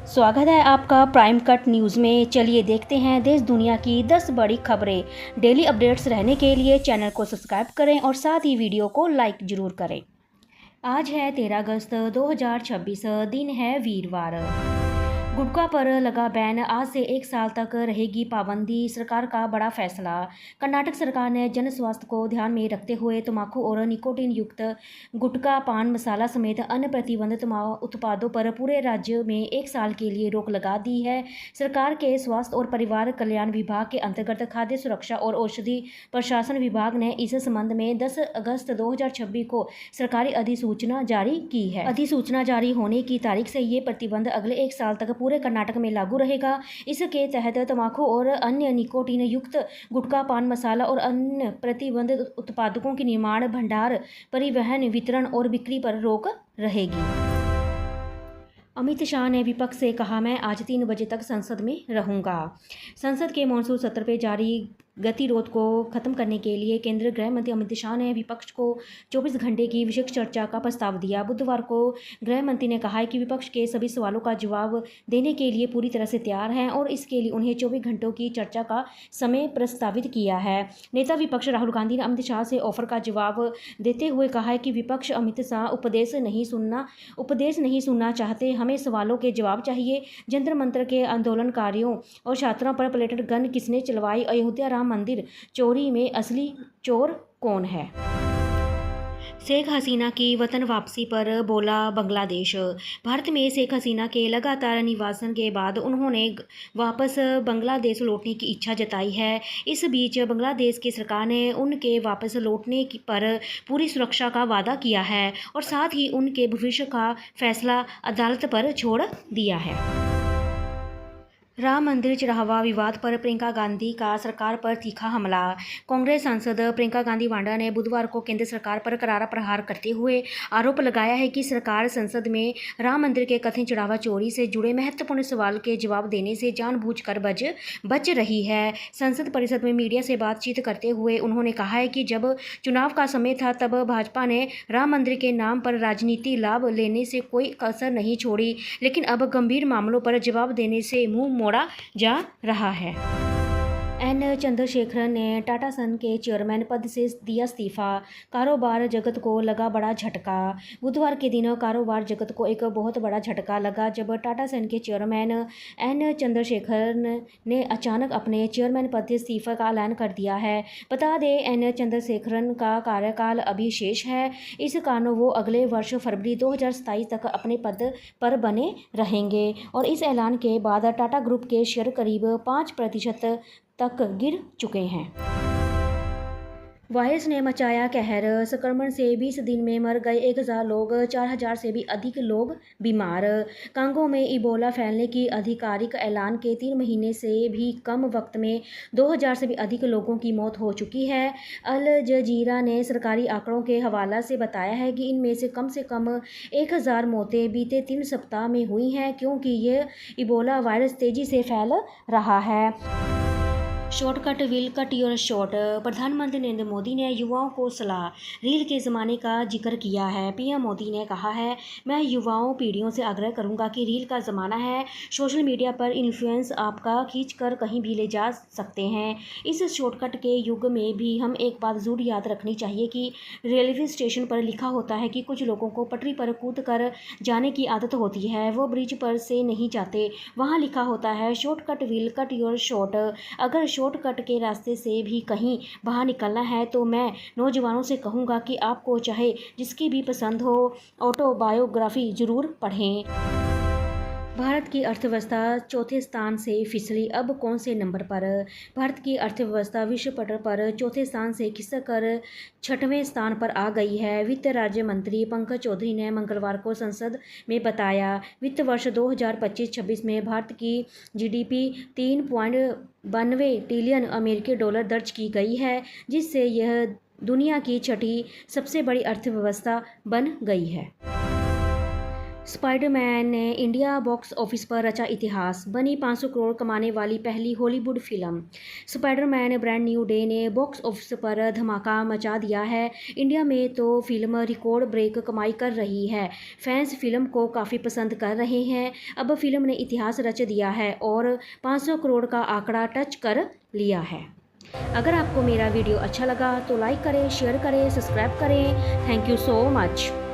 स्वागत है आपका प्राइम कट न्यूज़ में। चलिए देखते हैं देश दुनिया की 10 बड़ी खबरें। डेली अपडेट्स रहने के लिए चैनल को सब्सक्राइब करें और साथ ही वीडियो को लाइक ज़रूर करें। आज है 13 अगस्त 2026, दिन है वीरवार। गुटखा पर लगा बैन, आज से 1 साल तक रहेगी पाबंदी, सरकार का बड़ा फैसला। कर्नाटक सरकार ने जन स्वास्थ्य को ध्यान में रखते हुए तंबाकू और निकोटीन युक्त गुटखा, पान मसाला समेत अन्य प्रतिबंधित उत्पादों पर पूरे राज्य में 1 साल के लिए रोक लगा दी है। सरकार के स्वास्थ्य और परिवार कल्याण विभाग के अंतर्गत खाद्य सुरक्षा और औषधि प्रशासन विभाग ने इस संबंध में 10 अगस्त 2026 को सरकारी अधिसूचना जारी की है। अधिसूचना जारी होने की तारीख से ये प्रतिबंध अगले 1 साल तक पूरे कर्नाटक में लागू रहेगा। इसके तहत तंबाकू और अन्य निकोटीन युक्त गुटखा, पान मसाला और अन्य प्रतिबंधित उत्पादों के निर्माण, भंडार, परिवहन, वितरण और बिक्री पर रोक रहेगी। अमित शाह ने विपक्ष से कहा, मैं आज 3 बजे तक संसद में रहूंगा। संसद के मॉनसून सत्र पर जारी गतिरोध को खत्म करने के लिए केंद्रीय गृह मंत्री अमित शाह ने विपक्ष को 24 घंटे की विशेष चर्चा का प्रस्ताव दिया। बुधवार को गृह मंत्री ने कहा है कि विपक्ष के सभी सवालों का जवाब देने के लिए पूरी तरह से तैयार हैं और इसके लिए उन्हें 24 घंटों की चर्चा का समय प्रस्तावित किया है। नेता विपक्ष राहुल गांधी ने अमित शाह से ऑफर का जवाब देते हुए कहा है कि विपक्ष अमित शाह उपदेश नहीं सुनना चाहते, हमें सवालों के जवाब चाहिए। जंतर मंतर के आंदोलनकारियों और छात्रों पर प्लेटेड गन किसने चलवाई? अयोध्या राम मंदिर चोरी में असली चोर कौन है? शेख हसीना की वतन वापसी पर बोला बांग्लादेश। भारत में शेख हसीना के लगातार निवासन के बाद उन्होंने वापस बांग्लादेश लौटने की इच्छा जताई है। इस बीच बांग्लादेश की सरकार ने उनके वापस लौटने पर पूरी सुरक्षा का वादा किया है और साथ ही उनके भविष्य का फैसला अदालत पर छोड़ दिया है। राम मंदिर चढ़ावा विवाद पर प्रियंका गांधी का सरकार पर तीखा हमला। कांग्रेस सांसद प्रियंका गांधी वाड्रा ने बुधवार को केंद्र सरकार पर करारा प्रहार करते हुए आरोप लगाया है कि सरकार संसद में राम मंदिर के कथित चढ़ावा चोरी से जुड़े महत्वपूर्ण सवाल के जवाब देने से जानबूझकर बच रही है। संसद परिसर में मीडिया से बातचीत करते हुए उन्होंने कहा है कि जब चुनाव का समय था तब भाजपा ने राम मंदिर के नाम पर राजनीति लाभ लेने से कोई कसर नहीं छोड़ी, लेकिन अब गंभीर मामलों पर जवाब देने से मुंह मोड़ा जा रहा है। एन चंद्रशेखरन ने टाटा सन के चेयरमैन पद से दिया इस्तीफा। कारोबार जगत को लगा बड़ा झटका। बुधवार के दिन कारोबार जगत को एक बहुत बड़ा झटका लगा जब टाटा सन के चेयरमैन एन चंद्रशेखरन ने अचानक अपने चेयरमैन पद से इस्तीफा का ऐलान कर दिया है। बता दें, एन चंद्रशेखरन का कार्यकाल अभी शेष है। इस कारण वो अगले वर्ष फरवरी 2027 तक अपने पद पर बने रहेंगे और इस ऐलान के बाद टाटा ग्रुप के शेयर करीब 5% तक गिर चुके हैं। वायरस ने मचाया कहर। संक्रमण से 20 दिन में मर गए 1000 लोग, 4000 से भी अधिक लोग बीमार। कांगो में इबोला फैलने की आधिकारिक ऐलान के 3 महीने से भी कम वक्त में 2000 से भी अधिक लोगों की मौत हो चुकी है। अल जजीरा ने सरकारी आंकड़ों के हवाला से बताया है कि इनमें से कम 1000 मौतें बीते 3 सप्ताह में हुई हैं, क्योंकि यह इबोला वायरस तेजी से फैल रहा है। Shortcut will cut your short. प्रधानमंत्री नरेंद्र मोदी ने युवाओं को सलाह, रील के ज़माने का जिक्र किया है। पीएम मोदी ने कहा है, मैं युवाओं पीढ़ियों से आग्रह करूंगा कि रील का ज़माना है। सोशल मीडिया पर इन्फ्लुएंस आपका खींचकर कहीं भी ले जा सकते हैं। इस शॉर्टकट के युग में भी हम एक बात ज़रूर याद रखनी चाहिए कि रेलवे स्टेशन पर लिखा होता है कि कुछ लोगों को पटरी पर कूद कर जाने की आदत होती है, वो ब्रिज पर से नहीं जाते। वहाँ लिखा होता है, shortcut will cut your short. अगर शॉर्टकट के रास्ते से भी कहीं बाहर निकलना है तो मैं नौजवानों से कहूँगा कि आपको चाहे जिसकी भी पसंद हो, ऑटोबायोग्राफी ज़रूर पढ़ें। भारत की अर्थव्यवस्था चौथे स्थान से फिसली, अब कौन से नंबर पर? भारत की अर्थव्यवस्था विश्व पटल पर चौथे स्थान से खिसक कर 6वें स्थान पर आ गई है। वित्त राज्य मंत्री पंकज चौधरी ने मंगलवार को संसद में बताया, वित्त वर्ष 2025-26 में भारत की जीडीपी 3.92 ट्रिलियन अमेरिकी डॉलर दर्ज की गई है, जिससे यह दुनिया की 6ठी सबसे बड़ी अर्थव्यवस्था बन गई है। स्पाइडरमैन ने इंडिया बॉक्स ऑफिस पर रचा इतिहास, बनी 500 करोड़ कमाने वाली पहली Hollywood film. Spiderman brand new day ने बॉक्स ऑफिस पर धमाका मचा दिया है। इंडिया में तो फिल्म रिकॉर्ड ब्रेक कमाई कर रही है। फैंस फिल्म को काफ़ी पसंद कर रहे हैं। अब फिल्म ने इतिहास रच दिया है और 500 करोड़ का आंकड़ा टच कर लिया है। अगर आपको मेरा वीडियो अच्छा लगा तो लाइक करें, शेयर करें, सब्सक्राइब करें। Thank you so much.